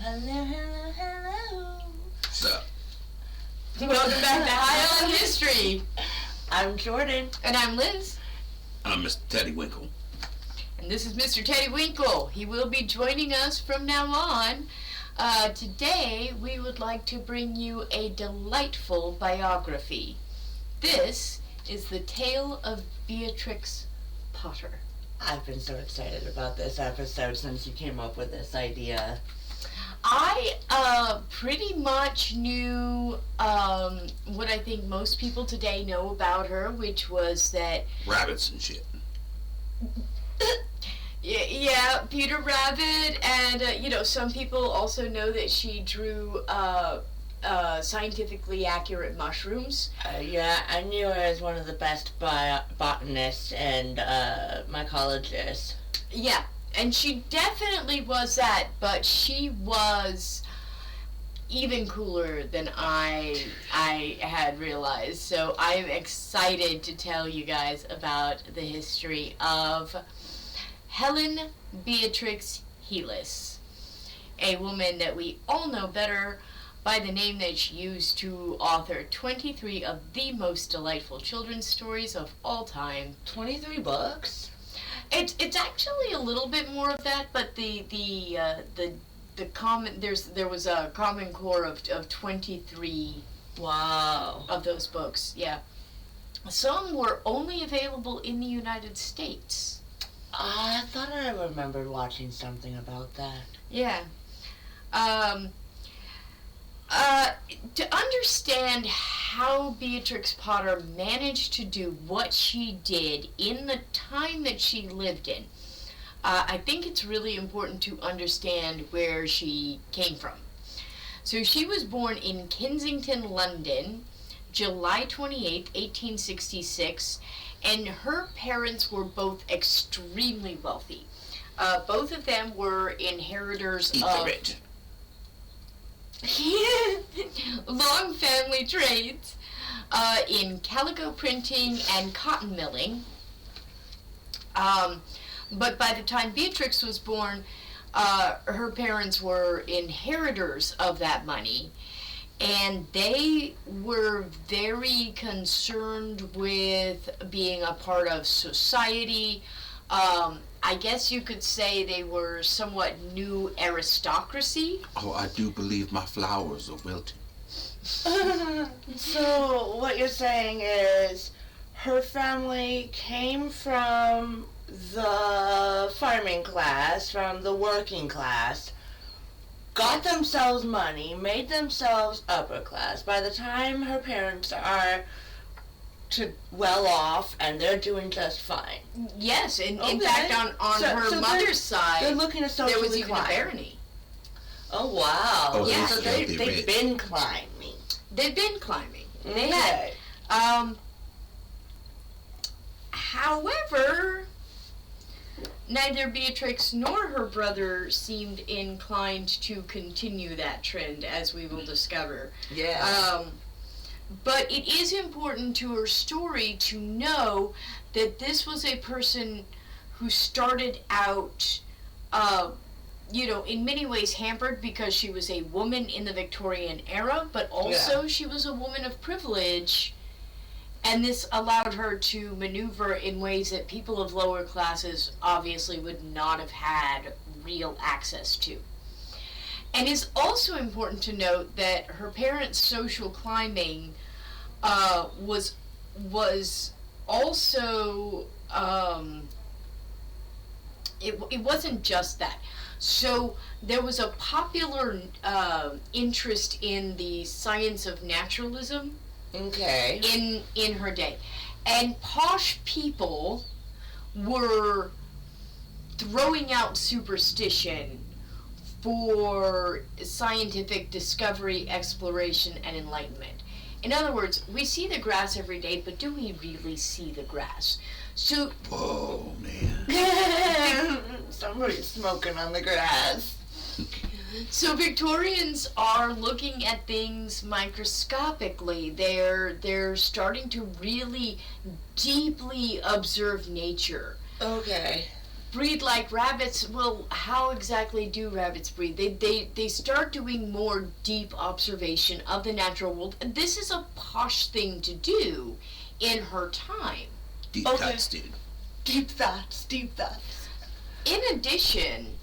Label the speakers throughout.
Speaker 1: Hello, hello, hello.
Speaker 2: What's up?
Speaker 3: Welcome back to High on History.
Speaker 1: I'm Jordan.
Speaker 3: And I'm Liz.
Speaker 2: I'm Mr. Teddy Winkle.
Speaker 3: And this is Mr. Teddy Winkle. He will be joining us from now on. Today, we would like to bring you a delightful biography. This is the tale of Beatrix Potter.
Speaker 1: I've been so excited about this episode since you came up with this idea.
Speaker 3: I pretty much knew what I think most people today know about her, which was that...
Speaker 2: Rabbits and shit.
Speaker 3: Yeah, Peter Rabbit, and, some people also know that she drew scientifically accurate mushrooms.
Speaker 1: Yeah, I knew her as one of the best botanists and mycologists.
Speaker 3: Yeah, and she definitely was that, but she was even cooler than I had realized. So I am excited to tell you guys about the history of Helen Beatrix Helis, a woman that we all know better by the name that she used to author 23 of the most delightful children's stories of all time.
Speaker 1: 23 books?
Speaker 3: It's actually a little bit more of that, but the common there was a common core of 23.
Speaker 1: Wow.
Speaker 3: Of those books, yeah. Some were only available in the United States.
Speaker 1: I thought I remembered watching something about that.
Speaker 3: Yeah. To understand how Beatrix Potter managed to do what she did in the time that she lived in, I think it's really important to understand where she came from. So she was born in Kensington, London, July 28th, 1866, and her parents were both extremely wealthy. Both of them were inheritors of long family trades in calico printing and cotton milling. But by the time Beatrix was born, her parents were inheritors of that money, and they were very concerned with being a part of society. I guess you could say they were somewhat new aristocracy.
Speaker 2: Oh, I do believe my flowers are wilting.
Speaker 1: So what you're saying is her family came from the farming class, from the working class, got themselves money, made themselves upper class. By the time her parents are well off, and they're doing just fine.
Speaker 3: Yes, in fact, on her mother's side,
Speaker 1: they're looking to socially
Speaker 3: there was even
Speaker 1: climb.
Speaker 3: a barony.
Speaker 1: Oh, wow.
Speaker 2: Oh,
Speaker 3: yeah.
Speaker 1: So they've been climbing.
Speaker 3: They'd been climbing. They
Speaker 1: Okay.
Speaker 3: had. However, neither Beatrix nor her brother seemed inclined to continue that trend, as we will discover.
Speaker 1: Yeah.
Speaker 3: But it is important to her story to know that this was a person who started out, in many ways hampered because she was a woman in the Victorian era, but also she was a woman of privilege, and this allowed her to maneuver in ways that people of lower classes obviously would not have had real access to. And it's also important to note that her parents' social climbing was also it wasn't just that. So there was a popular interest in the science of naturalism.
Speaker 1: Okay.
Speaker 3: In her day, and posh people were throwing out superstition for scientific discovery, exploration, and enlightenment. In other words, we see the grass every day, but do we really see the grass? So,
Speaker 2: whoa, man.
Speaker 1: Somebody's smoking on the grass.
Speaker 3: So Victorians are looking at things microscopically. They're starting to really deeply observe nature.
Speaker 1: Okay.
Speaker 3: breed like rabbits. Well, how exactly do rabbits breed? They start doing more deep observation of the natural world. And this is a posh thing to do in her time.
Speaker 2: Deep cuts, dude.
Speaker 1: Deep thoughts, deep thoughts.
Speaker 3: In addition,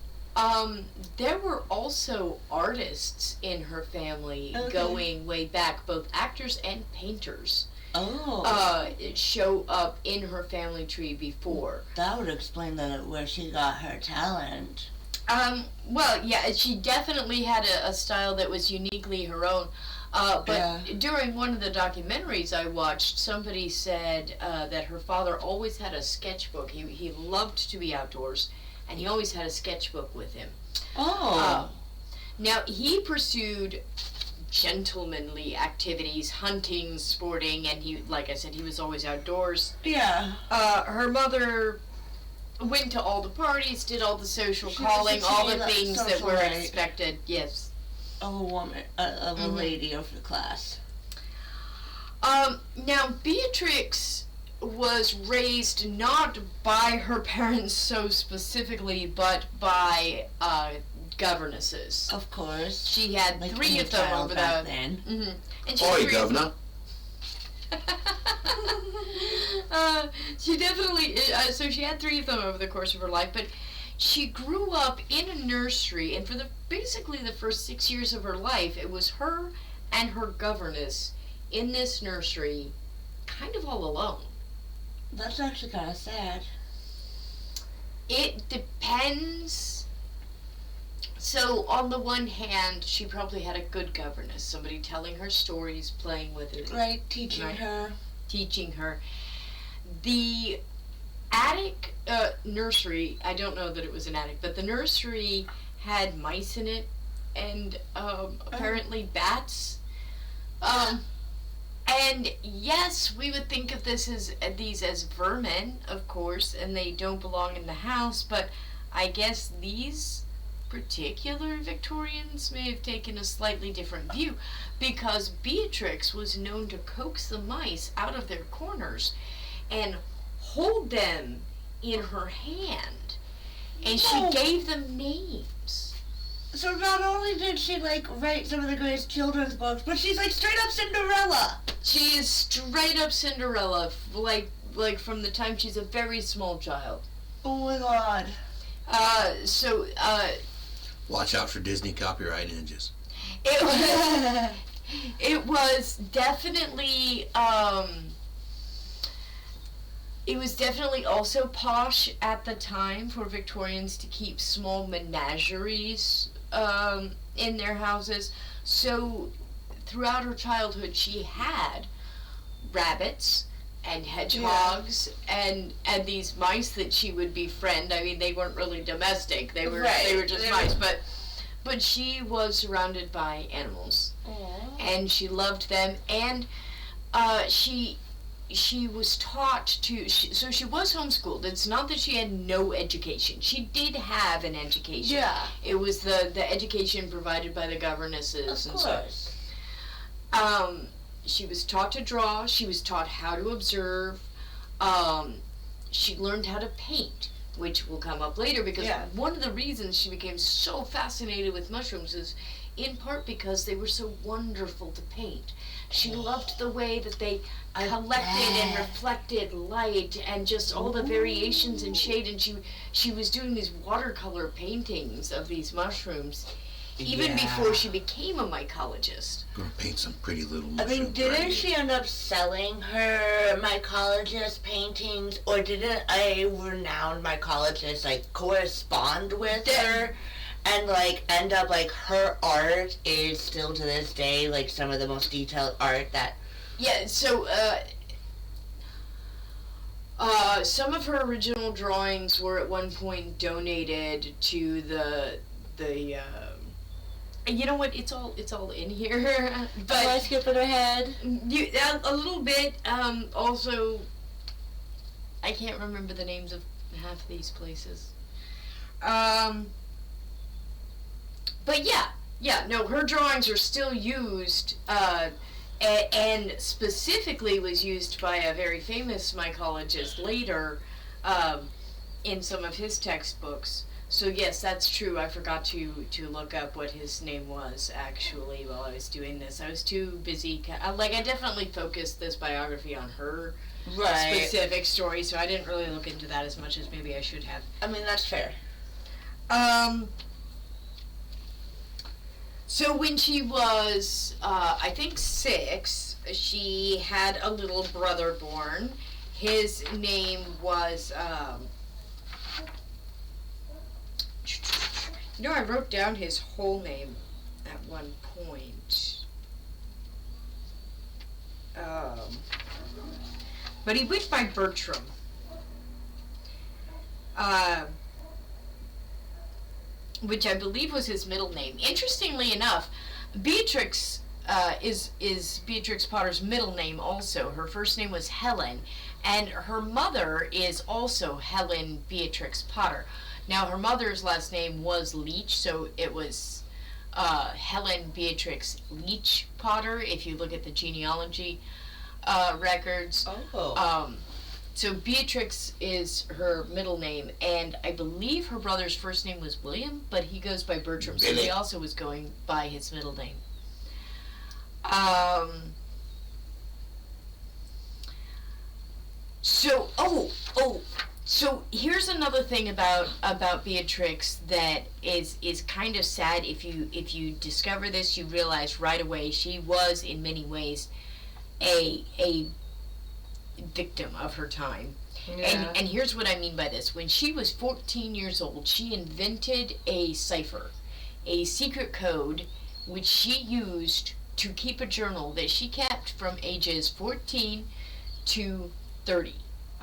Speaker 3: there were also artists in her family going way back, both actors and painters. Show up in her family tree before.
Speaker 1: That would explain where she got her talent.
Speaker 3: Well, yeah, she definitely had a style that was uniquely her own. But during one of the documentaries I watched, somebody said that her father always had a sketchbook. He loved to be outdoors, and he always had a sketchbook with him. Now, he pursued gentlemanly activities, hunting, sporting, and he, like I said, he was always outdoors.
Speaker 1: Yeah.
Speaker 3: Her mother went to all the parties, did all the social calling, all the things that were expected. Yes.
Speaker 1: Of a woman, of a lady of the class.
Speaker 3: Now, Beatrix was raised not by her parents so specifically, but by governesses.
Speaker 1: Of course.
Speaker 3: She had like 3 of them over
Speaker 1: back then.
Speaker 3: And she
Speaker 2: Oi, governor.
Speaker 3: She definitely, so she had 3 of them over the course of her life, but she grew up in a nursery, and for basically the first 6 years of her life, it was her and her governess in this nursery, kind of all alone.
Speaker 1: That's actually kind of sad.
Speaker 3: It depends. So, on the one hand, she probably had a good governess, somebody telling her stories, playing with her.
Speaker 1: Right, teaching her.
Speaker 3: Teaching her. The attic nursery, I don't know that it was an attic, but the nursery had mice in it, and apparently bats. And yes, we would think of these as vermin, of course, and they don't belong in the house, but I guess these particular Victorians may have taken a slightly different view, because Beatrix was known to coax the mice out of their corners and hold them in her hand, and she gave them names.
Speaker 1: So not only did she write some of the greatest children's books, but she's straight up Cinderella.
Speaker 3: She is straight up Cinderella, like from the time she's a very small child.
Speaker 1: Oh my God.
Speaker 2: Watch out for Disney copyright ninjas.
Speaker 3: It was definitely, it was definitely also posh at the time for Victorians to keep small menageries in their houses. So throughout her childhood, she had rabbits and hedgehogs and these mice that she would befriend. I mean, they weren't really domestic. They were just mice, but she was surrounded by animals.
Speaker 1: Aww.
Speaker 3: And she loved them, and she was taught to, so she was homeschooled. It's not that she had no education. She did have an education.
Speaker 1: Yeah.
Speaker 3: It was the education provided by the governesses.
Speaker 1: Of
Speaker 3: and
Speaker 1: course.
Speaker 3: so. She was taught to draw. She was taught how to observe. She learned how to paint, which will come up later, because one of the reasons she became so fascinated with mushrooms is in part because they were so wonderful to paint. She loved the way that they collected and reflected light and just all the variations in shade, and she was doing these watercolor paintings of these mushrooms even before she became a mycologist.
Speaker 2: Gonna paint some pretty little
Speaker 1: I mean,
Speaker 2: mushrooms.
Speaker 1: didn't she end up selling her mycologist paintings, or didn't a renowned mycologist correspond with her and end up her art is still to this day some of the most detailed art that
Speaker 3: so some of her original drawings were at one point donated to the you know what? It's all in here. But
Speaker 1: am I skipping ahead?
Speaker 3: A little bit. Also, I can't remember the names of half these places. But no, her drawings are still used, and specifically was used by a very famous mycologist later, in some of his textbooks. So yes, that's true. I forgot to look up what his name was actually while I was doing this. I was too busy. I definitely focused this biography on her specific story, so I didn't really look into that as much as maybe I should have.
Speaker 1: I mean, that's fair.
Speaker 3: So when she was, I think 6, she had a little brother born. His name was, I wrote down his whole name at one point. But he went by Bertram. Which I believe was his middle name. Interestingly enough, Beatrix is Beatrix Potter's middle name also. Her first name was Helen, and her mother is also Helen Beatrix Potter. Now, her mother's last name was Leach, so it was Helen Beatrix Leach Potter, if you look at the genealogy records.
Speaker 1: Oh.
Speaker 3: So Beatrix is her middle name, and I believe her brother's first name was William, but he goes by Bertram, so he also was going by his middle name. So here's another thing about Beatrix that is kind of sad. If you discover this, you realize right away she was in many ways a victim of her time.
Speaker 1: Yeah.
Speaker 3: And here's what I mean by this. When she was 14 years old, she invented a cipher, a secret code, which she used to keep a journal that she kept from ages 14 to 30.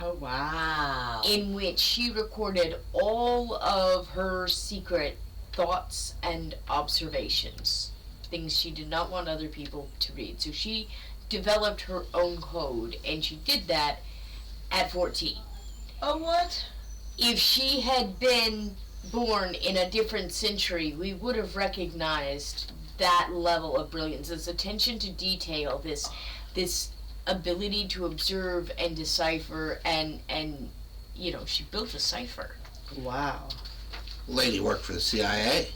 Speaker 1: Oh, wow.
Speaker 3: In which she recorded all of her secret thoughts and observations, things she did not want other people to read. So she developed her own code, and she did that at 14.
Speaker 1: Oh, what?
Speaker 3: If she had been born in a different century, we would have recognized that level of brilliance, this attention to detail, this ability to observe and decipher, and she built a cipher.
Speaker 1: Wow.
Speaker 2: Lady worked for the CIA.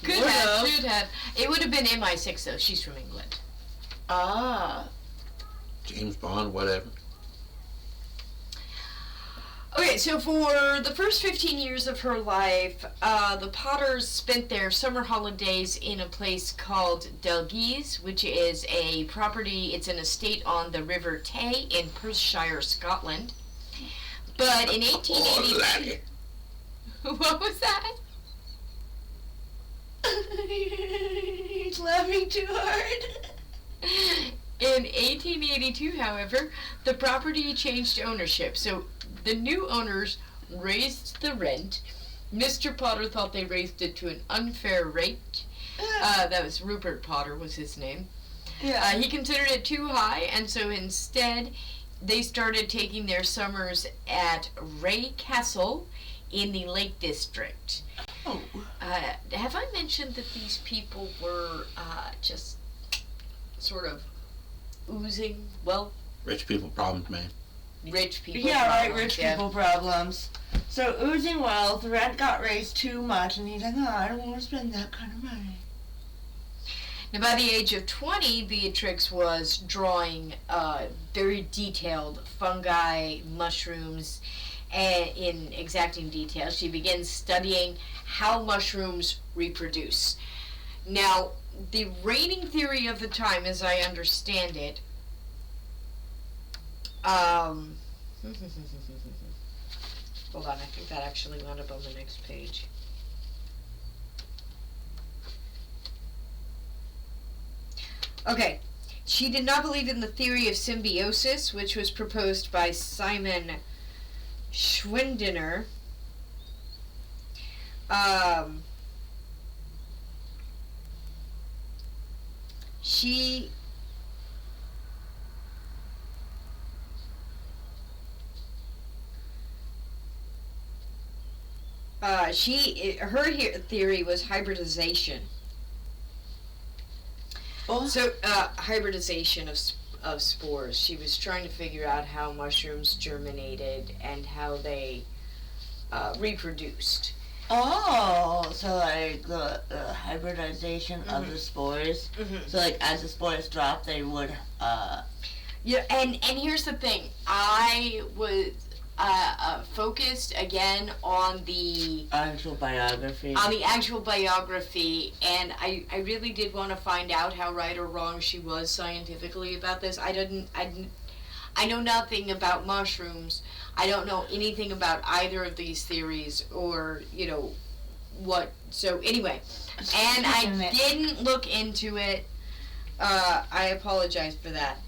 Speaker 3: Could have, should have. It would have been MI6 though. She's from England.
Speaker 1: Ah.
Speaker 2: James Bond, whatever.
Speaker 3: Okay, so for the first 15 years of her life, the Potters spent their summer holidays in a place called Delguise, which is a property, it's an estate on the River Tay in Perthshire, Scotland. But in 1882... What was that?
Speaker 1: He's laughing too hard.
Speaker 3: In 1882, however, the property changed ownership, so the new owners raised the rent. Mr. Potter thought they raised it to an unfair rate. That was Rupert Potter was his name.
Speaker 1: Yeah.
Speaker 3: He considered it too high, and so instead they started taking their summers at Ray Castle in the Lake District.
Speaker 1: Oh.
Speaker 3: Have I mentioned that these people were just sort of oozing wealth?
Speaker 2: Rich people problems, man.
Speaker 3: Rich people.
Speaker 1: Yeah, right,
Speaker 3: problems,
Speaker 1: rich people problems. So oozing wealth, rent got raised too much, and he's like, oh, I don't want to spend that kind of money.
Speaker 3: Now, by the age of 20, Beatrix was drawing very detailed fungi, mushrooms, and in exacting detail. She begins studying how mushrooms reproduce. Now, the reigning theory of the time, as I understand it, hold on, I think that actually wound up on the next page. Okay, she did not believe in the theory of symbiosis, which was proposed by Simon Schwindiner. Her theory was hybridization.
Speaker 1: Oh.
Speaker 3: So, hybridization of spores. She was trying to figure out how mushrooms germinated and how they reproduced.
Speaker 1: Oh, so like the hybridization of the spores.
Speaker 3: Mm-hmm.
Speaker 1: So like as the spores drop, they would.
Speaker 3: Yeah, and here's the thing. I was focused again on the
Speaker 1: Actual biography.
Speaker 3: actual biography, and I really did want to find out how right or wrong she was scientifically about this. I know nothing about mushrooms. I don't know anything about either of these theories, or what. So anyway, and I didn't look into it. I apologize for that.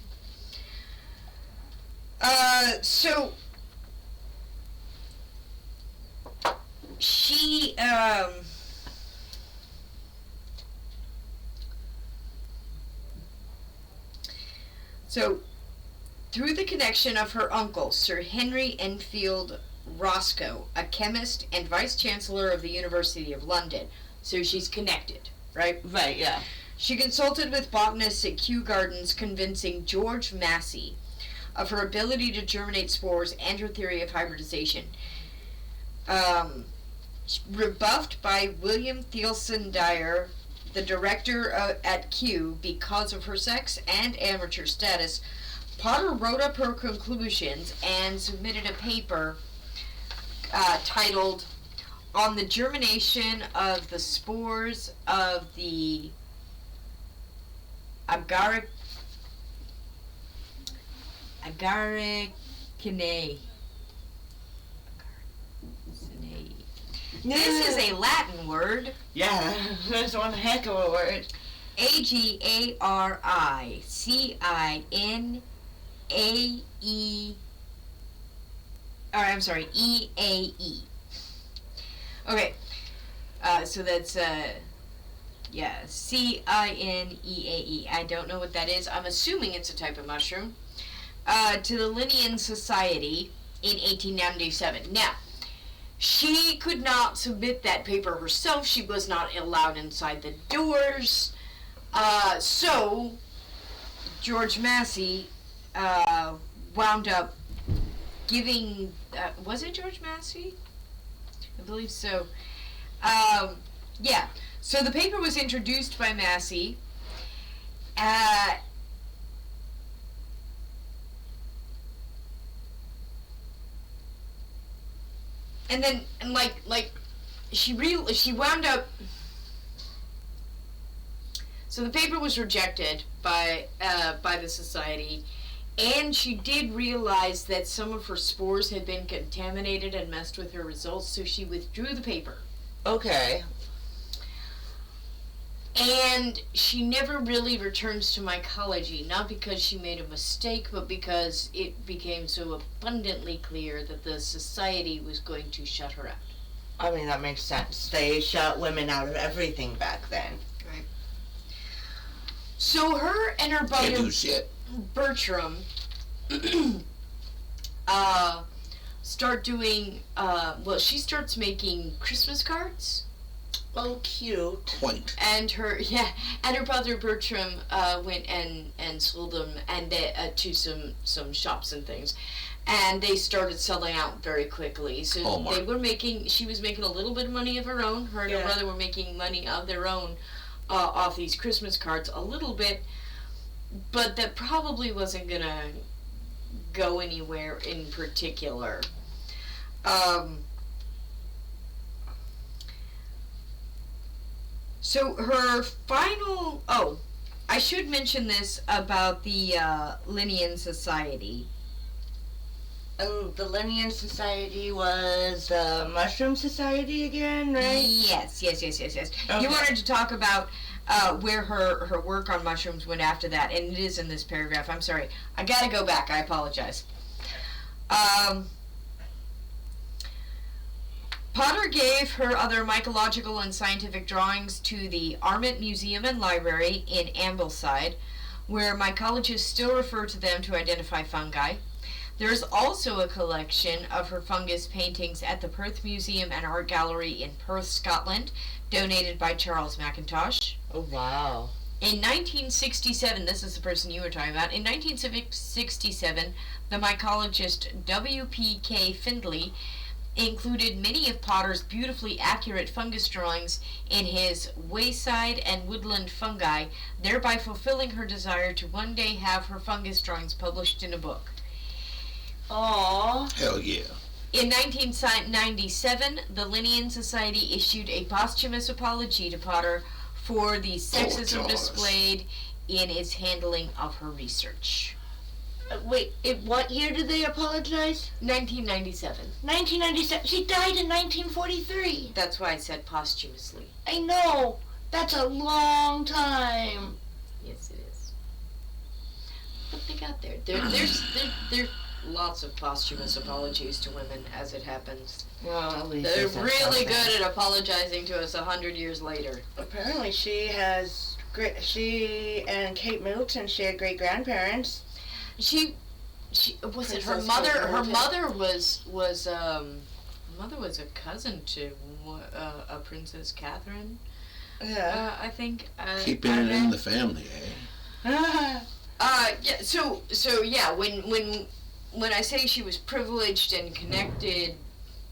Speaker 3: So she so through the connection of her uncle, Sir Henry Enfield Roscoe, a chemist and vice chancellor of the University of London. So she's connected, right?
Speaker 1: Right. Yeah.
Speaker 3: She consulted with botanists at Kew Gardens, convincing George Massey of her ability to germinate spores and her theory of hybridization. Rebuffed by William Thielson Dyer, the director at Kew, because of her sex and amateur status, Potter wrote up her conclusions and submitted a paper titled "On the Germination of the Spores of the Agaricinae." This is a Latin word.
Speaker 1: Yeah, that's one heck of a word.
Speaker 3: Agaricinae. Or I'm sorry, EAE. Okay, so that's Cineae. I don't know what that is. I'm assuming it's a type of mushroom. To the Linnean Society in 1897. Now, she could not submit that paper herself. She was not allowed inside the doors. So George Massey wound up giving. Was it George Massey? I believe so. Yeah. So the paper was introduced by Massey. And then, she wound up. So the paper was rejected by the society, and she did realize that some of her spores had been contaminated and messed with her results, so she withdrew the paper.
Speaker 1: Okay.
Speaker 3: And she never really returns to mycology, not because she made a mistake, but because it became so abundantly clear that the society was going to shut her out.
Speaker 1: I mean, that makes sense. They shut women out of everything back then.
Speaker 3: Right. So her and her
Speaker 2: Can't
Speaker 3: brother
Speaker 2: do shit.
Speaker 3: Bertram start doing, she starts making Christmas cards.
Speaker 1: Oh, cute.
Speaker 2: Quaint.
Speaker 3: And her brother Bertram went and sold them to some shops and things, and they started selling out very quickly. So she was making a little bit of money of her own. Her and her brother were making money of their own off these Christmas cards, a little bit, but that probably wasn't gonna go anywhere in particular. So her final... Oh, I should mention this about the Linnean Society.
Speaker 1: And the Linnean Society was the Mushroom Society again, right?
Speaker 3: Yes. Okay. You wanted to talk about where her work on mushrooms went after that, and it is in this paragraph. I'm sorry. I gotta go back. I apologize. Potter gave her other mycological and scientific drawings to the Arment Museum and Library in Ambleside, where mycologists still refer to them to identify fungi. There is also a collection of her fungus paintings at the Perth Museum and Art Gallery in Perth, Scotland, donated by Charles McIntosh.
Speaker 1: Oh, wow.
Speaker 3: In 1967, this is the person you were talking about. In 1967, the mycologist W.P.K. Findlay included many of Potter's beautifully accurate fungus drawings in his Wayside and Woodland Fungi, thereby fulfilling her desire to one day have her fungus drawings published in a book.
Speaker 1: Aww.
Speaker 2: Hell yeah.
Speaker 3: In 1997, the Linnean Society issued a posthumous apology to Potter for the sexism displayed in its handling of her research.
Speaker 1: Wait, what year did they apologize?
Speaker 3: 1997.
Speaker 1: 1997. She died in 1943.
Speaker 3: That's why I said posthumously.
Speaker 1: I know. That's a long time.
Speaker 3: Yes, it is. But they got there. There's lots of posthumous apologies to women, as it happens.
Speaker 1: Well, at least
Speaker 3: they're really good at apologizing to us 100 years later.
Speaker 1: Apparently, she and Kate Middleton shared great grandparents.
Speaker 3: She was it her
Speaker 1: Princess
Speaker 3: mother?
Speaker 1: Kate
Speaker 3: Her
Speaker 1: Middleton.
Speaker 3: mother was a cousin to a Princess Catherine.
Speaker 1: Yeah.
Speaker 3: I think.
Speaker 2: Keeping it in the family, eh?
Speaker 3: Yeah. So yeah. When I say she was privileged and connected,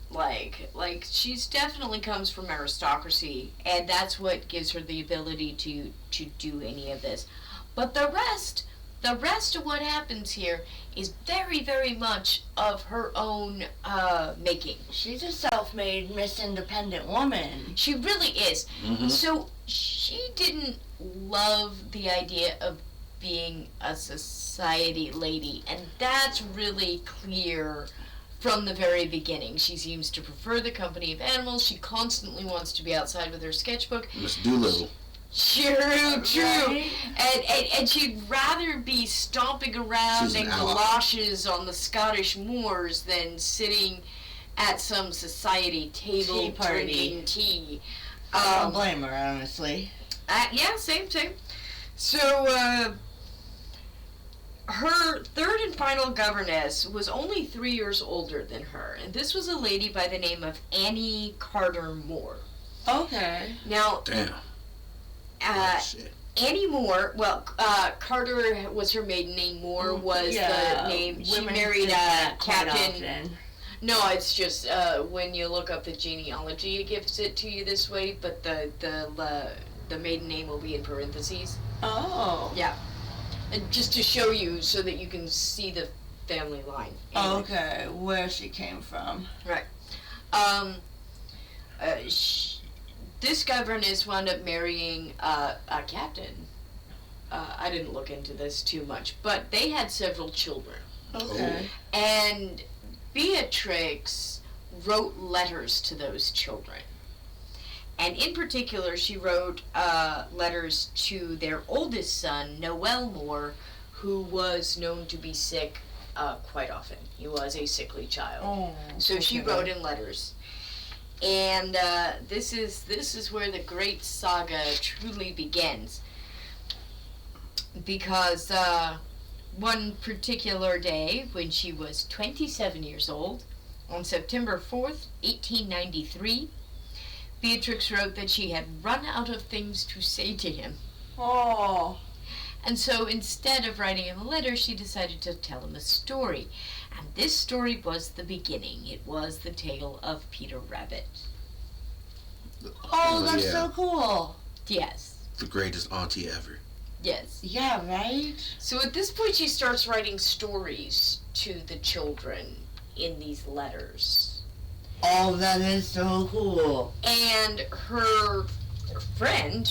Speaker 3: like she's definitely comes from aristocracy, and that's what gives her the ability to do any of this. But the rest of what happens here is very, very much of her own making.
Speaker 1: She's a self-made Miss Independent woman.
Speaker 3: She really is.
Speaker 2: Mm-hmm.
Speaker 3: So she didn't love the idea of being a society lady, and that's really clear from the very beginning. She seems to prefer the company of animals. She constantly wants to be outside with her sketchbook.
Speaker 2: Miss Doolittle.
Speaker 3: True.
Speaker 1: Right?
Speaker 3: And she'd rather be stomping around
Speaker 2: She's an
Speaker 3: in
Speaker 2: ally.
Speaker 3: galoshes on the Scottish moors than sitting at some society table
Speaker 1: Tea party.
Speaker 3: drinking tea.
Speaker 1: I don't blame her, honestly.
Speaker 3: Yeah, same. So, her third and final governess was only 3 years older than her, and this was a lady by the name of Annie Carter Moore.
Speaker 1: Okay.
Speaker 3: Now,
Speaker 2: Damn. Shit.
Speaker 3: Annie Moore, Carter was her maiden name. Moore was the name. She
Speaker 1: women
Speaker 3: married
Speaker 1: do that quite
Speaker 3: Captain.
Speaker 1: often.
Speaker 3: No, it's just when you look up the genealogy, it gives it to you this way. But the maiden name will be in parentheses.
Speaker 1: Oh.
Speaker 3: Yeah, and just to show you so that you can see the family line. Anyway.
Speaker 1: Okay, where she came from.
Speaker 3: Right. This governess wound up marrying a captain. I didn't look into this too much, but they had several children.
Speaker 1: Okay.
Speaker 3: And Beatrix wrote letters to those children. And in particular, she wrote letters to their oldest son, Noel Moore, who was known to be sick quite often. He was a sickly child.
Speaker 1: Oh.
Speaker 3: So she
Speaker 1: okay.
Speaker 3: wrote him letters. And this is where the great saga truly begins. Because one particular day, when she was 27 years old, on September 4th, 1893, Beatrix wrote that she had run out of things to say to him.
Speaker 1: Oh.
Speaker 3: And so instead of writing him a letter, she decided to tell him a story. And this story was the beginning. It was the tale of Peter Rabbit.
Speaker 1: Oh, that's
Speaker 2: yeah.
Speaker 1: so cool.
Speaker 3: Yes.
Speaker 2: The greatest auntie ever.
Speaker 3: Yes.
Speaker 1: Yeah, right?
Speaker 3: So at this point, she starts writing stories to the children in these letters.
Speaker 1: Oh, that is so cool.
Speaker 3: And her friend,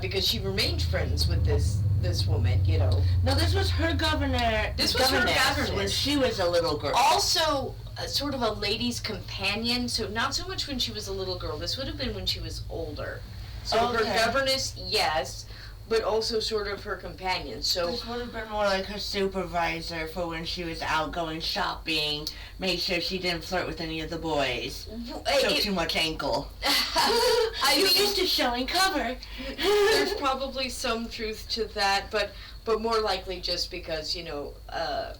Speaker 3: because she remained friends with this woman, you know.
Speaker 1: No, this was her governor.
Speaker 3: This was her governess.
Speaker 1: When she was a little girl.
Speaker 3: Also, sort of a lady's companion, so not so much when she was a little girl. This would have been when she was older. So
Speaker 1: Okay.
Speaker 3: her governess, yes, but also sort of her companion. So
Speaker 1: This would have been more like her supervisor for when she was out going shopping. Make sure she didn't flirt with any of the boys. Show too much ankle.
Speaker 3: I
Speaker 1: You're
Speaker 3: mean,
Speaker 1: used to showing cover.
Speaker 3: there's probably some truth to that, but more likely just because, you know,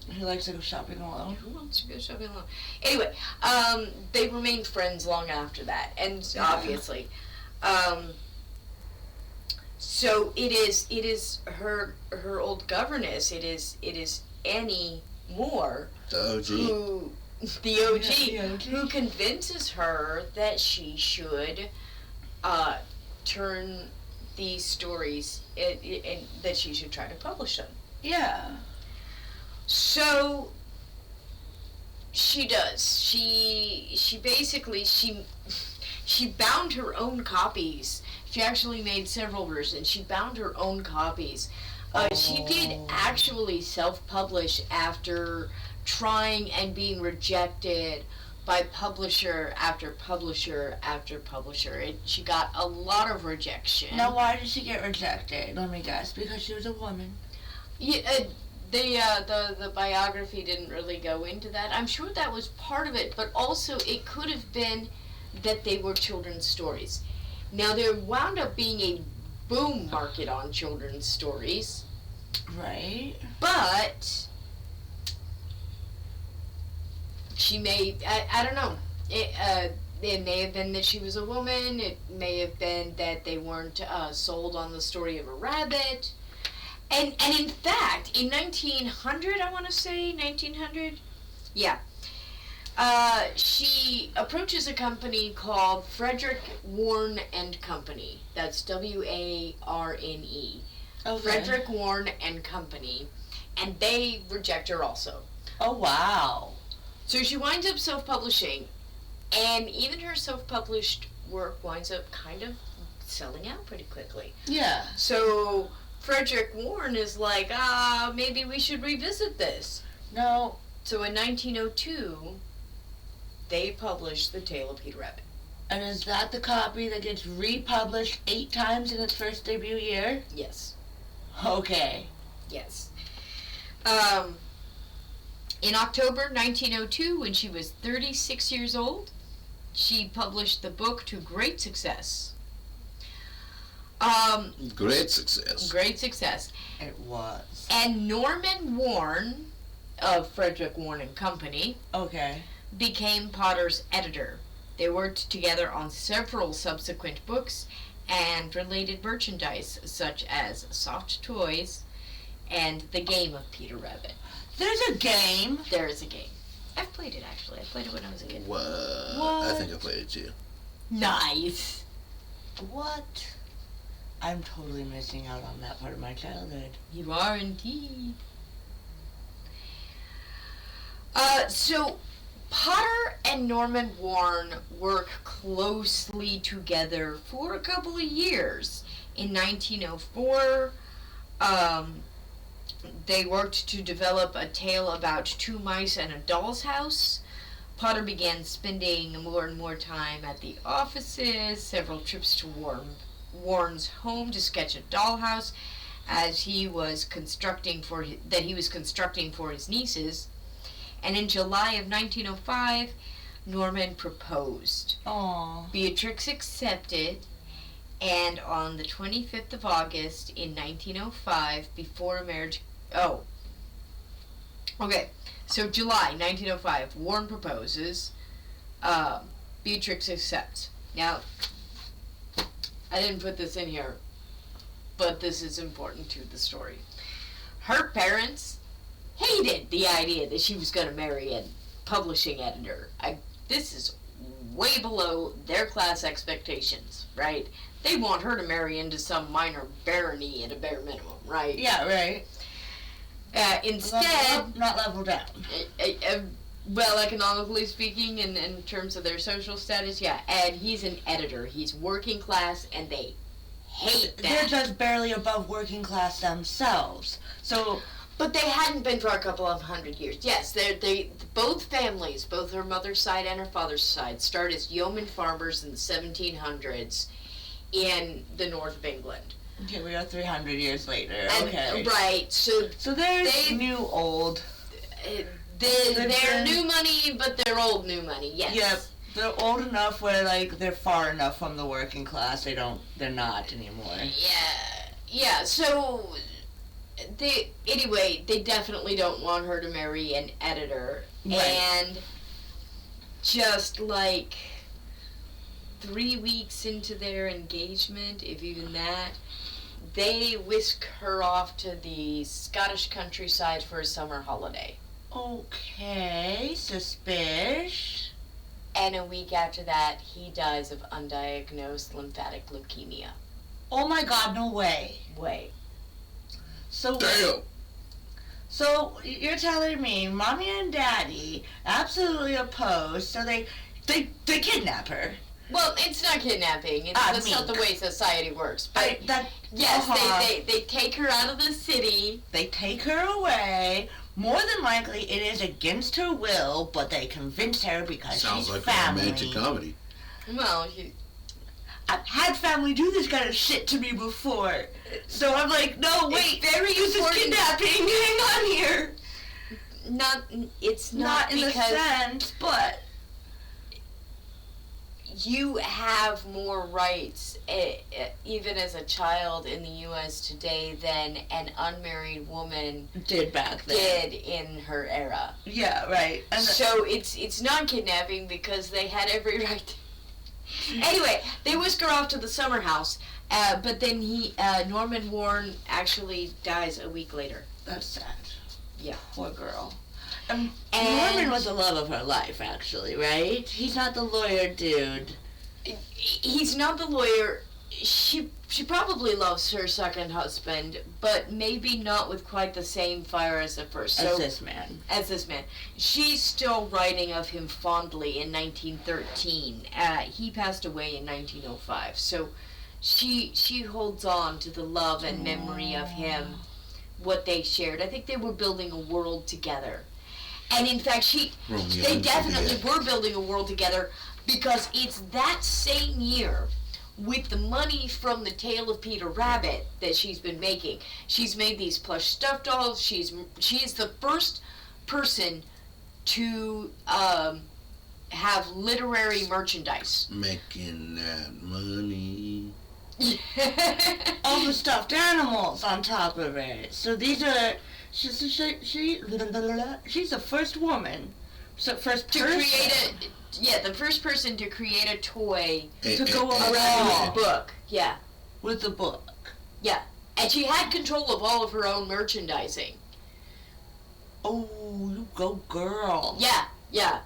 Speaker 1: He likes to go shopping alone.
Speaker 3: who wants to go shopping alone? Anyway, they remained friends long after that, and
Speaker 1: Yeah.
Speaker 3: obviously. So it is her old governess. It is Annie Moore,
Speaker 2: The OG.
Speaker 3: the OG,
Speaker 1: Yeah, the OG.
Speaker 3: who convinces her that she should turn these stories and that she should try to publish them.
Speaker 1: Yeah.
Speaker 3: So she does. She basically she bound her own copies. She actually made several versions. She bound her own copies. She did actually self-publish after trying and being rejected by publisher after publisher after publisher. She got a lot of rejection.
Speaker 1: Now, why did she get rejected? Let me guess. Because she was a woman.
Speaker 3: Yeah, the biography didn't really go into that. I'm sure that was part of it, but also it could have been that they were children's stories. Now, there wound up being a boom market on children's stories,
Speaker 1: Right.
Speaker 3: but she may, I don't know. It may have been that she was a woman. It may have been that they weren't sold on the story of a rabbit. And in fact, in 1900, I want to say, 1900? Yeah. She approaches a company called Frederick Warne and Company. That's Warne.
Speaker 1: Okay.
Speaker 3: Frederick Warne and Company. And they reject her also.
Speaker 1: Oh, wow.
Speaker 3: So she winds up self-publishing. And even her self-published work winds up kind of selling out pretty quickly.
Speaker 1: Yeah.
Speaker 3: So Frederick Warne is like, maybe we should revisit this.
Speaker 1: No.
Speaker 3: So in 1902, they published The Tale of Peter Rabbit.
Speaker 1: And is that the copy that gets republished 8 times in its first debut year?
Speaker 3: Yes.
Speaker 1: Okay.
Speaker 3: Yes. In October 1902, when she was 36 years old, she published the book to great success.
Speaker 2: Great success.
Speaker 3: Great success.
Speaker 1: It was.
Speaker 3: And Norman Warne of Frederick Warne and Company
Speaker 1: Okay.
Speaker 3: became Potter's editor. They worked together on several subsequent books and related merchandise, such as soft toys and the game of Peter Rabbit.
Speaker 1: There's a game.
Speaker 3: There is a game. I've played it, actually. I played it when I was a kid.
Speaker 2: What?
Speaker 1: What?
Speaker 2: I think I played it too.
Speaker 3: Nice.
Speaker 1: What? I'm totally missing out on that part of my childhood.
Speaker 3: You are indeed. So Potter and Norman Warne work closely together for a couple of years. In 1904, they worked to develop a tale about 2 mice and a doll's house. Potter began spending more and more time at the offices, several trips to Warren's home to sketch a dollhouse as he was constructing for his nieces. And in July of 1905, Norman proposed.
Speaker 1: Aww.
Speaker 3: Beatrix accepted, and on the 25th of August in 1905, before a marriage... Oh. Okay, so July 1905, Warren proposes, Beatrix accepts. Now, I didn't put this in here, but this is important to the story. Her parents hated the idea that she was going to marry a publishing editor. This is way below their class expectations, right? They want her to marry into some minor barony at a bare minimum, right?
Speaker 1: Yeah, right.
Speaker 3: Instead,
Speaker 1: Level up, not level down.
Speaker 3: well, economically speaking, in terms of their social status, yeah. And he's an editor. He's working class, and they hate that.
Speaker 1: They're just barely above working class themselves. So,
Speaker 3: But they hadn't been for a couple of 100 years. Yes, they both families, both her mother's side and her father's side, start as yeoman farmers in the 1700s in the north of England.
Speaker 1: okay, we are 300 years later.
Speaker 3: And,
Speaker 1: Okay.
Speaker 3: right, so
Speaker 1: So there's
Speaker 3: they-
Speaker 1: new old.
Speaker 3: they're new money, but they're old new money, yes.
Speaker 1: Yep. They're old enough where, like, they're far enough from the working class. They're not anymore.
Speaker 3: Yeah, so they definitely don't want her to marry an editor.
Speaker 1: Right.
Speaker 3: And just like 3 weeks into their engagement, if even that, they whisk her off to the Scottish countryside for a summer holiday.
Speaker 1: Okay, suspicious.
Speaker 3: And a week after that, he dies of undiagnosed lymphatic leukemia.
Speaker 1: Oh my God, no way. So
Speaker 2: Damn.
Speaker 1: So you're telling me mommy and daddy absolutely opposed, so they kidnap her.
Speaker 3: Well, it's not kidnapping. That's not the way society works. But they take her out of the city.
Speaker 1: They take her away. More than likely, it is against her will, but they convince her because
Speaker 2: Sounds
Speaker 1: she's
Speaker 2: like
Speaker 1: family.
Speaker 2: a romantic comedy.
Speaker 3: Well,
Speaker 1: I've had family do this kind of shit to me before. So I'm like, no, wait, this is kidnapping. Hang on here.
Speaker 3: It's not
Speaker 1: in the
Speaker 3: because
Speaker 1: sense, but
Speaker 3: you have more rights, even as a child in the U.S. today, than an unmarried woman
Speaker 1: did back then.
Speaker 3: did in her era.
Speaker 1: Yeah, right. And
Speaker 3: So it's not kidnapping because they had every right to. Anyway, they whisk her off to the summer house, but then Norman Warren actually dies a week later.
Speaker 1: That's sad.
Speaker 3: Yeah.
Speaker 1: Poor girl. Norman was the love of her life, actually, right? He's not the lawyer dude.
Speaker 3: He's not the lawyer. She probably loves her second husband, but maybe not with quite the same fire as the first.
Speaker 1: As this man.
Speaker 3: She's still writing of him fondly in 1913. He passed away in 1905. So she holds on to the love and memory of him, what they shared. I think they were building a world together. And in fact, they definitely were building a world together, because it's that same year, with the money from the Tale of Peter Rabbit that she's been making. She's made these plush stuffed dolls. She is the first person to have literary merchandise.
Speaker 2: Making that money.
Speaker 1: All the stuffed animals on top of it. So these are... She's the first woman. So first person.
Speaker 3: The first person to create a toy
Speaker 1: to go
Speaker 3: around the book. Yeah.
Speaker 1: With the book.
Speaker 3: Yeah. And she had control of all of her own merchandising.
Speaker 1: Oh, you go girl.
Speaker 3: Yeah.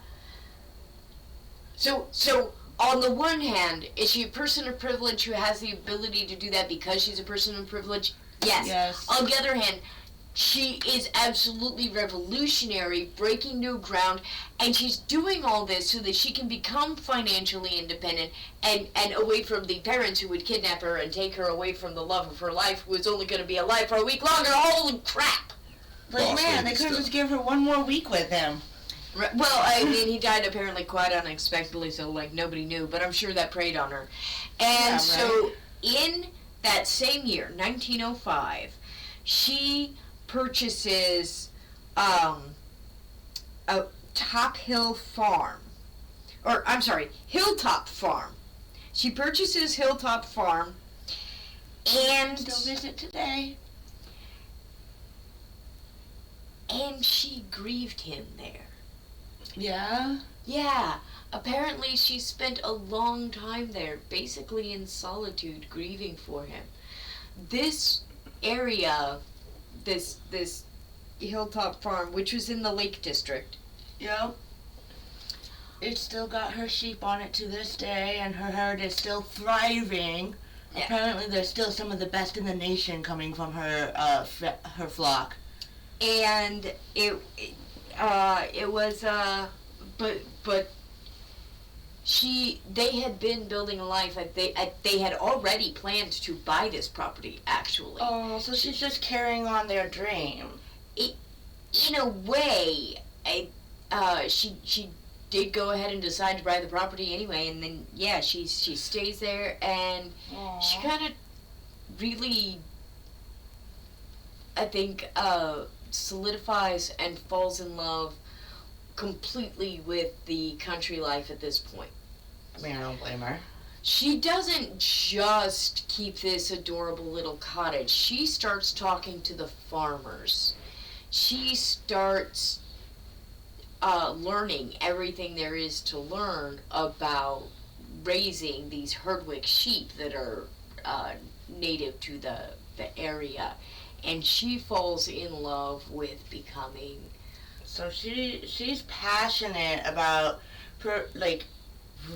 Speaker 3: So on the one hand, is she a person of privilege who has the ability to do that because she's a person of privilege? Yes. On the other hand, she is absolutely revolutionary, breaking new ground, and she's doing all this so that she can become financially independent and away from the parents who would kidnap her and take her away from the love of her life, who was only going to be alive for a week longer. Holy crap!
Speaker 1: Like, man, they could have just give her one more week with him.
Speaker 3: Well, I mean, he died apparently quite unexpectedly, so, nobody knew, but I'm sure that preyed on her. And so, in that same year, 1905, she purchases a Hilltop Farm. She purchases Hilltop Farm, and
Speaker 1: still visit today.
Speaker 3: And she grieved him there.
Speaker 1: Yeah?
Speaker 3: Yeah. Apparently she spent a long time there, basically in solitude, grieving for him. This area, this Hilltop Farm, which was in the Lake District.
Speaker 1: Yep. It's still got her sheep on it to this day, and her herd is still thriving. Yeah. Apparently there's still some of the best in the nation coming from her her flock.
Speaker 3: And it was but they had been building a life. They had already planned to buy this property, actually.
Speaker 1: Oh, so she's just carrying on their dream.
Speaker 3: In a way, she did go ahead and decide to buy the property anyway, and then she stays there, and aww, she kind of really, I think, solidifies and falls in love completely with the country life at this point.
Speaker 1: I mean, I don't blame her.
Speaker 3: She doesn't just keep this adorable little cottage. She starts talking to the farmers. She starts learning everything there is to learn about raising these Herdwick sheep that are native to the area, and she falls in love with becoming.
Speaker 1: So she's passionate about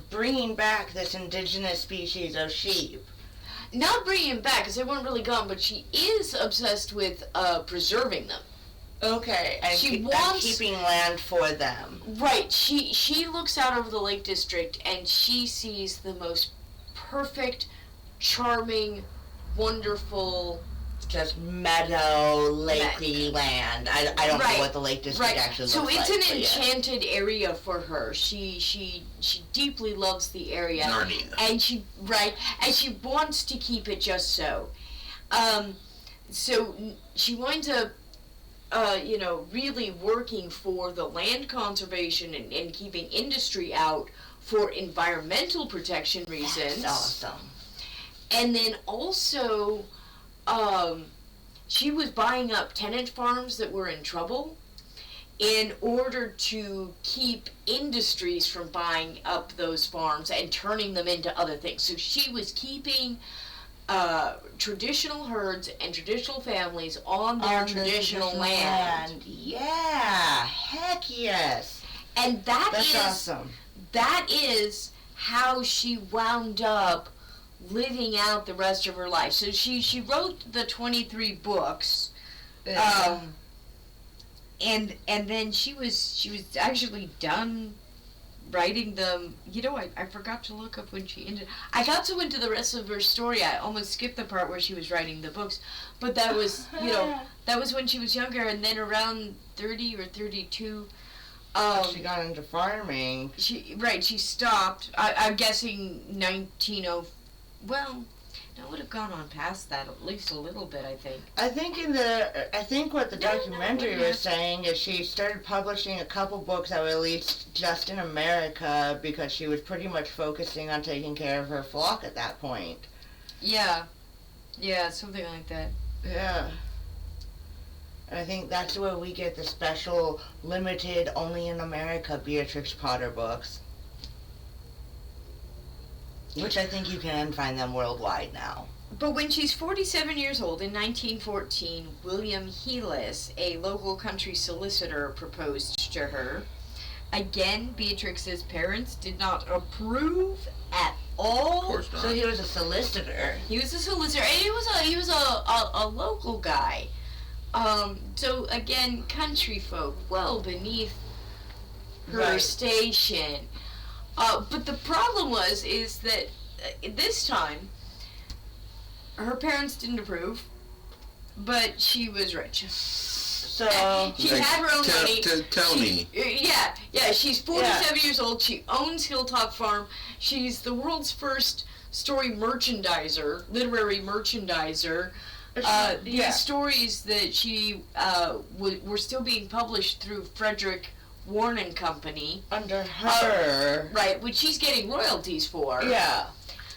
Speaker 1: bringing back this indigenous species of sheep.
Speaker 3: Not bringing them back, because they weren't really gone, but she is obsessed with preserving them.
Speaker 1: Okay, and, and keeping land for them.
Speaker 3: Right. She looks out over the Lake District, and she sees the most perfect, charming, wonderful,
Speaker 1: just meadow, lakey land. I don't know what the Lake District actually looks like.
Speaker 3: So it's an enchanted area for her. She deeply loves the area.
Speaker 2: Narnia.
Speaker 3: And she wants to keep it just so. So she winds up really working for the land conservation and keeping industry out for environmental protection reasons.
Speaker 1: That's awesome.
Speaker 3: And then also, she was buying up tenant farms that were in trouble in order to keep industries from buying up those farms and turning them into other things. So she was keeping traditional herds and traditional families on their traditional land.
Speaker 1: Yeah, heck yes.
Speaker 3: And
Speaker 1: that's awesome.
Speaker 3: That is how she wound up living out the rest of her life. So she wrote the 23 books, and then she was actually done writing them. I forgot to look up when she ended. I got so into the rest of her story, I almost skipped the part where she was writing the books. But that was, that was when she was younger, and then around 30 or 32,
Speaker 1: she got into farming.
Speaker 3: She stopped. I'm guessing 1904. Well, that would have gone on past that at least a little bit, I think.
Speaker 1: I think what the documentary was saying is she started publishing a couple books that were released just in America because she was pretty much focusing on taking care of her flock at that point.
Speaker 3: Yeah, something like that.
Speaker 1: Yeah. And I think that's where we get the special, limited, only in America Beatrix Potter books. Which I think you can find them worldwide now.
Speaker 3: But when she's 47 years old, in 1914, William Heelis, a local country solicitor, proposed to her. Again, Beatrix's parents did not approve at all.
Speaker 2: Of course not.
Speaker 1: So he was a solicitor.
Speaker 3: He was a solicitor, and he was a local guy. So again, country folk, well beneath her station. But the problem is that this time, her parents didn't approve, but she was rich.
Speaker 1: So
Speaker 3: she had her own money.
Speaker 2: Tell me.
Speaker 3: Yeah. She's 47 years old. She owns Hilltop Farm. She's the world's first story merchandiser, literary merchandiser. These stories that she were still being published through Frederick Warren and Company.
Speaker 1: Under her.
Speaker 3: Right, which she's getting royalties for.
Speaker 1: Yeah.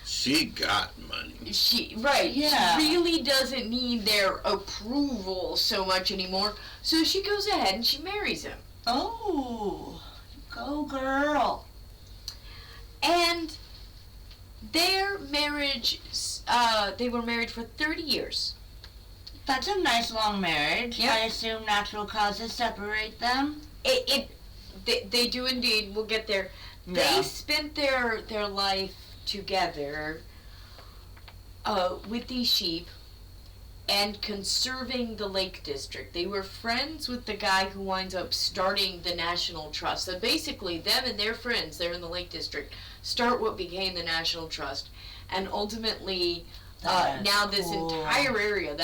Speaker 2: She got money.
Speaker 3: Yeah. She really doesn't need their approval so much anymore. So she goes ahead and she marries him.
Speaker 1: Oh, go girl.
Speaker 3: And their marriage, they were married for 30 years.
Speaker 1: That's a nice long marriage.
Speaker 3: Yep.
Speaker 1: I assume natural causes separate them.
Speaker 3: They do indeed. We'll get there. Yeah. They spent their life together with these sheep and conserving the Lake District. They were friends with the guy who winds up starting the National Trust. So basically, them and their friends there in the Lake District start what became the National Trust. And ultimately, now this entire area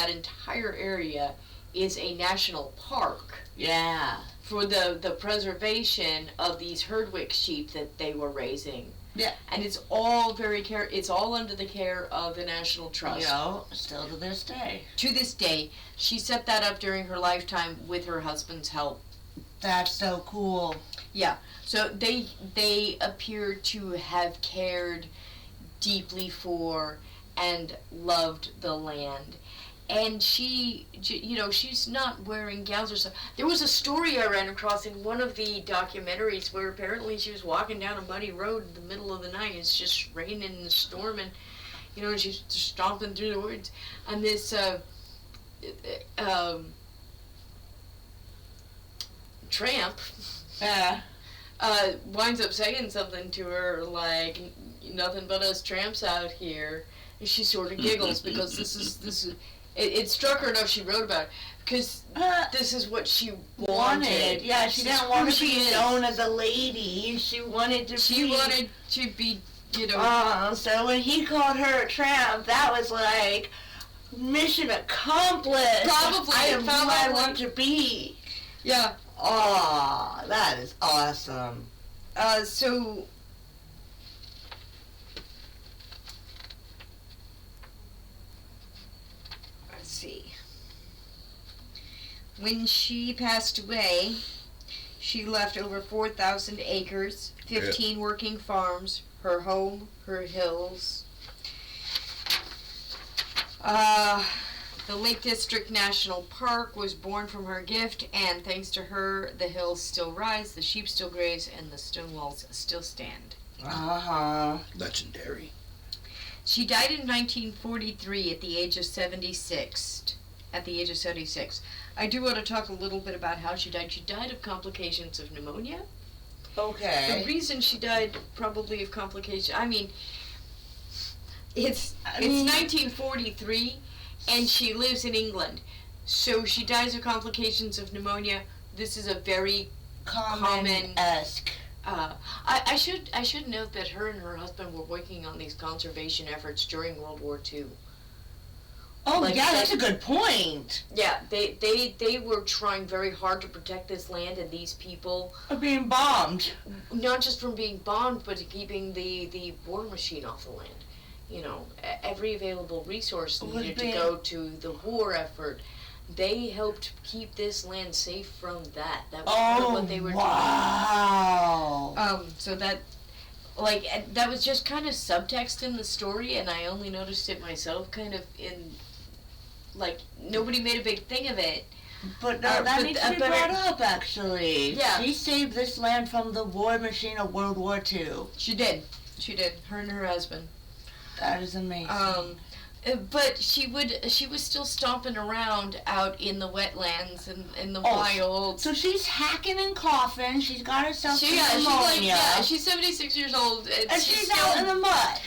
Speaker 3: is a national park.
Speaker 1: Yeah.
Speaker 3: For the preservation of these Herdwick sheep that they were raising.
Speaker 1: Yeah.
Speaker 3: And it's all it's all under the care of the National Trust.
Speaker 1: Still to this day.
Speaker 3: To this day, she set that up during her lifetime with her husband's help.
Speaker 1: That's so cool.
Speaker 3: Yeah. So they appear to have cared deeply for and loved the land. And she, she's not wearing gowns or something. There was a story I ran across in one of the documentaries where apparently she was walking down a muddy road in the middle of the night. It's just raining and storming. and she's stomping through the woods, and this tramp
Speaker 1: Yeah.
Speaker 3: winds up saying something to her like, "Nothing but us tramps out here," and she sort of giggles because this is it struck her enough. She wrote about it because this is what she wanted.
Speaker 1: Yeah, she
Speaker 3: This is
Speaker 1: didn't want
Speaker 3: who
Speaker 1: to
Speaker 3: she
Speaker 1: be
Speaker 3: is.
Speaker 1: known as a lady. She wanted to
Speaker 3: be,
Speaker 1: so when he called her a tramp, that was like mission accomplished.
Speaker 3: Probably.
Speaker 1: I am who I want to be.
Speaker 3: yeah.
Speaker 1: Oh, that is awesome.
Speaker 3: So let's see. When she passed away, she left over 4,000 acres, 15 working farms, her home, her hills. The Lake District National Park was born from her gift, and thanks to her, the hills still rise, the sheep still graze, and the stone walls still stand.
Speaker 2: Legendary.
Speaker 3: She died in 1943 at the age of 76. I do want to talk a little bit about how she died. She died of complications of pneumonia.
Speaker 1: Okay.
Speaker 3: The reason she died probably of complications, it's 1943, and she lives in England. So she dies of complications of pneumonia. This is a very
Speaker 1: Common-esque.
Speaker 3: I should note that her and her husband were working on these conservation efforts during World War II.
Speaker 1: Oh, yeah, that's a good point.
Speaker 3: Yeah, they were trying very hard to protect this land and these people.
Speaker 1: Are being bombed.
Speaker 3: Not just from being bombed, but keeping the war machine off the land. Every available resource needed to go to the war effort. They helped keep this land safe from that. That was part of what they were doing. So that was just kind of subtext in the story, and I only noticed it myself kind of in, nobody made a big thing of it.
Speaker 1: But that needs to be brought up, actually.
Speaker 3: Yeah.
Speaker 1: She saved this land from the war machine of World War II.
Speaker 3: She did. Her and her husband.
Speaker 1: That is amazing.
Speaker 3: But she was still stomping around out in the wetlands and in the wild.
Speaker 1: So she's hacking and coughing. She's got herself
Speaker 3: pneumonia. She's 76 years old. And
Speaker 1: she's out in the mud.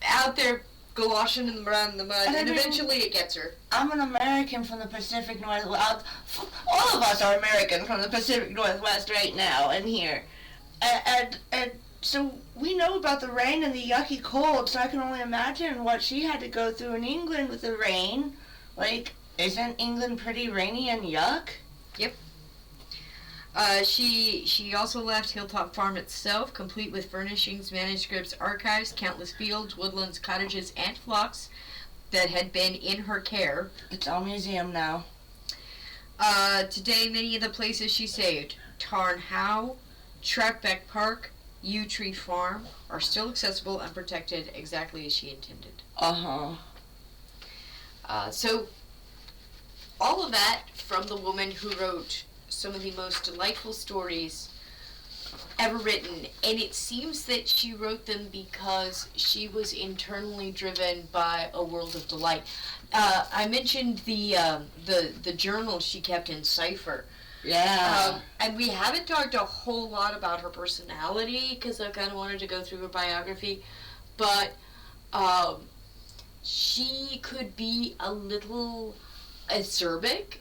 Speaker 3: Out there galoshin around in the mud. And eventually it gets her.
Speaker 1: I'm an American from the Pacific Northwest. All of us are American from the Pacific Northwest right now and here. And so we know about the rain and the yucky cold, so I can only imagine what she had to go through in England with the rain. Isn't England pretty rainy and yuck?
Speaker 3: Yep. She also left Hilltop Farm itself, complete with furnishings, manuscripts, archives, countless fields, woodlands, cottages, and flocks that had been in her care.
Speaker 1: It's all museum now.
Speaker 3: Today, many of the places she saved, Tarn How, Troutbeck Park, Yew Tree Farm, are still accessible and protected exactly as she intended. So, all of that from the woman who wrote some of the most delightful stories ever written, and it seems that she wrote them because she was internally driven by a world of delight. I mentioned the journal she kept in cipher.
Speaker 1: Yeah.
Speaker 3: And we haven't talked a whole lot about her personality because I kind of wanted to go through her biography, but she could be a little acerbic.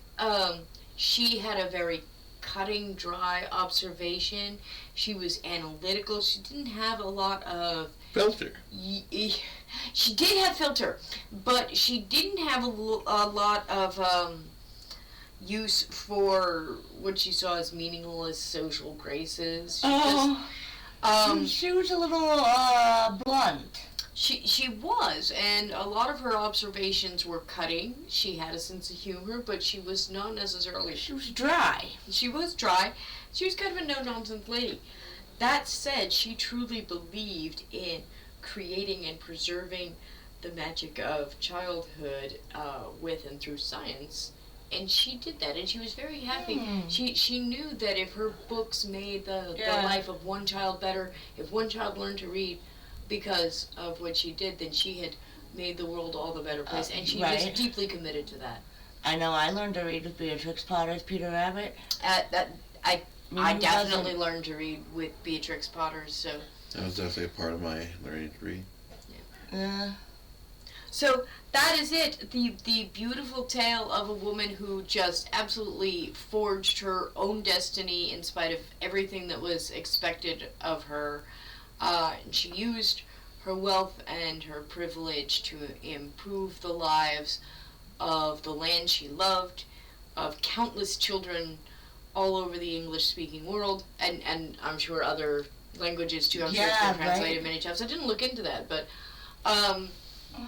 Speaker 3: She had a very cutting, dry observation. She was analytical. She didn't have a lot of
Speaker 2: filter.
Speaker 3: She did have filter, but she didn't have a lot of use for what she saw as meaningless social graces.
Speaker 1: She was a little blunt.
Speaker 3: She was, and a lot of her observations were cutting. She had a sense of humor, but she was not necessarily...
Speaker 1: She was dry.
Speaker 3: She was dry. She was kind of a no-nonsense lady. That said, she truly believed in creating and preserving the magic of childhood with and through science. And she did that, and she was very happy. She knew that if her books made the life of one child better, if one child learned to read because of what she did, then she had made the world all the better place, and she
Speaker 1: right.
Speaker 3: was deeply committed to that.
Speaker 1: I know I learned to read with Beatrix Potter's Peter Rabbit.
Speaker 3: I definitely learned to read with Beatrix Potter, so.
Speaker 2: That was definitely a part of my learning to read.
Speaker 1: Yeah.
Speaker 3: So that is it. The beautiful tale of a woman who just absolutely forged her own destiny in spite of everything that was expected of her. She used her wealth and her privilege to improve the lives of the land she loved, of countless children all over the English-speaking world, and I'm sure other languages too. I'm sure it's been translated many times. I didn't look into that, but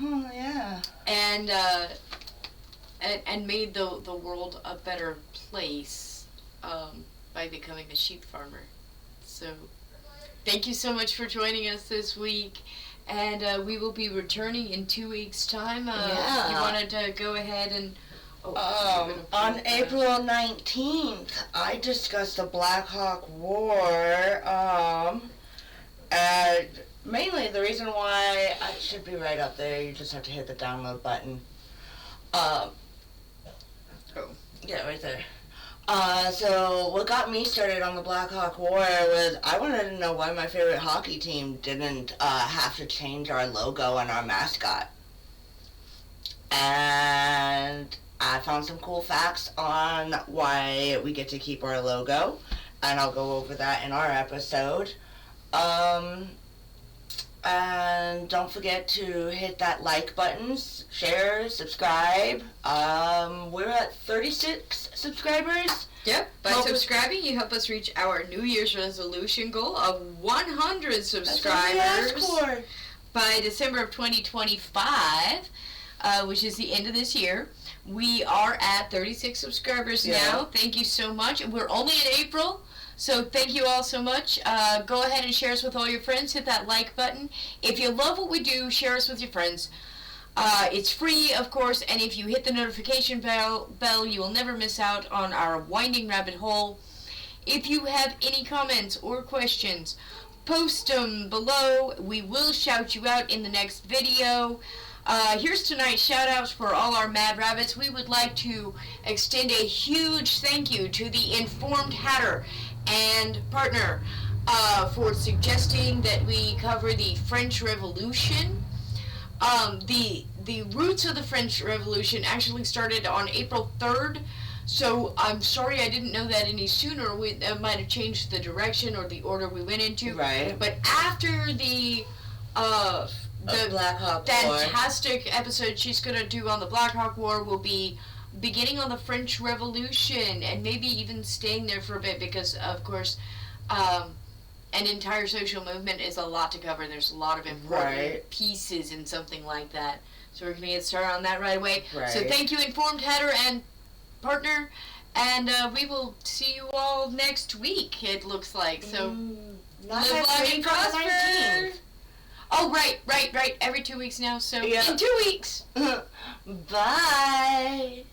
Speaker 1: yeah.
Speaker 3: And made the world a better place by becoming a sheep farmer. So thank you so much for joining us this week. And we will be returning in 2 weeks' time.
Speaker 1: Yeah.
Speaker 3: You wanted to go ahead and...
Speaker 1: on April 19th, I discussed the Black Hawk War. And mainly the reason why I should be right up there. You just have to hit the download button. Yeah, right there. So what got me started on the Black Hawk War was I wanted to know why my favorite hockey team didn't have to change our logo and our mascot. And I found some cool facts on why we get to keep our logo, and I'll go over that in our episode. And don't forget to hit that like button, share, subscribe. We're at 36 subscribers.
Speaker 3: Yep, by subscribing, you help us reach our New Year's resolution goal of 100 subscribers
Speaker 1: That's what we asked for.
Speaker 3: by December of 2025, which is the end of this year. We are at 36 subscribers now. Thank you so much. We're only in April. So thank you all so much. Go ahead and share us with all your friends. Hit that like button. If you love what we do, share us with your friends. It's free, of course, and if you hit the notification bell, you will never miss out on our winding rabbit hole. If you have any comments or questions, post them below. We will shout you out in the next video. Here's tonight's shout-outs for all our Mad Rabbits. We would like to extend a huge thank you to the Informed Hatter and partner for suggesting that we cover the French Revolution. The roots of the French Revolution actually started on April 3rd, so I'm sorry I didn't know that any sooner. We might have changed the direction or the order we went into.
Speaker 1: Right.
Speaker 3: But after the
Speaker 1: Black Hawk War.
Speaker 3: Fantastic episode she's going to do on the Black Hawk War will be beginning on the French Revolution and maybe even staying there for a bit because, of course, an entire social movement is a lot to cover. There's a lot of important pieces in something like that. So we're going to get started on that right away.
Speaker 1: Right.
Speaker 3: So thank you, Informed Hatter and partner, and we will see you all next week, it looks like. So
Speaker 1: Not
Speaker 3: live long and prosper.
Speaker 1: 19th.
Speaker 3: Oh, right. Every 2 weeks now, so
Speaker 1: Yeah.
Speaker 3: in 2 weeks.
Speaker 1: Bye.